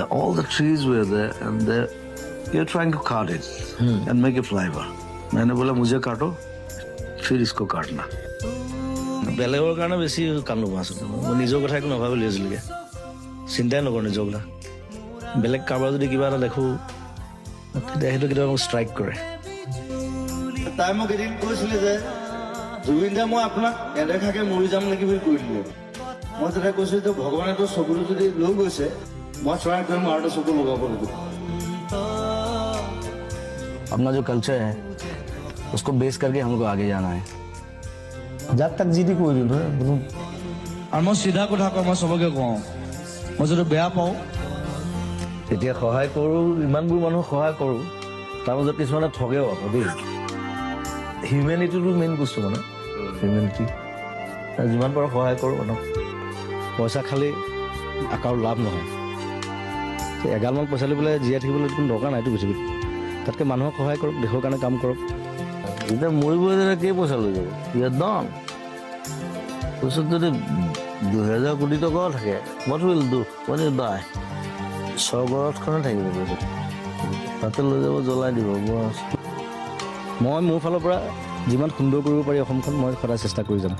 All the trees were there, and you're trying to cut it and make a flavor. मैंने बोला मुझे काटो फिर इसको काटना বেলেগৰ কাৰণে বেছি কাম নকৰা আছিলোঁ মই নিজৰ কথা একো নাভাবি লৈ আছিলোঁগৈ চিন্তাই নকৰোঁ নিজৰ কথা বেলেগ কাৰোবাৰ যদি কিবা এটা দেখোঁ তেতিয়া সেইটো কেতিয়াবা মোক ষ্ট্ৰাইক কৰে তাই মোক এদিন কৈছিলে যে জুবিন দা মই আপোনাক নেদেখাকৈ মৰি যাম নেকি বুলি কৈ দিলোঁ মই তেতিয়া কৈছোঁ যে ভগৱানে তোৰ চকুটো যদি লৈ গৈছে মই ট্ৰাই কৰিম আৰু চকু লগাব লাগিব अपना जो कल्चर है उसको बेस करके हमको आगे जाना है যাক তাক যি টি কৰি দিলোঁ আৰু মই চিধা কথা কওঁ মই চবকে কওঁ মই যদি বেয়া পাওঁ তেতিয়া সহায় কৰোঁ ইমানবোৰ মানুহক সহায় কৰোঁ তাৰ মাজত কিছুমানে ঠগেও আকৌ দেই হিউমেনিটিটো মেইন বস্তু মানে হিউমেনিটি যিমান পাৰোঁ সহায় কৰোঁ মানুহক পইচা খালি কাৰো লাভ নহয় এগালমান পইচা লৈ পেলাই জীয়াই থাকিবলৈ কোনো দৰকাৰ নাইতো পৃথিৱীত তাতকৈ মানুহক সহায় কৰক দেশৰ কাৰণে কাম কৰক এতিয়া মৰিব যেনে কেই পইচা লৈ যাব ইয়াত দন পইচাত যদি 2000 কোটি টকাও থাকে what will do when you die স্বৰ্গৰথখনে থাকিব তাতে লৈ যাব জ্বলাই দিব মই মোৰ ফালৰ পৰা যিমান সুন্দৰ কৰিব পাৰি অসমখন মই সদায় চেষ্টা কৰি যাম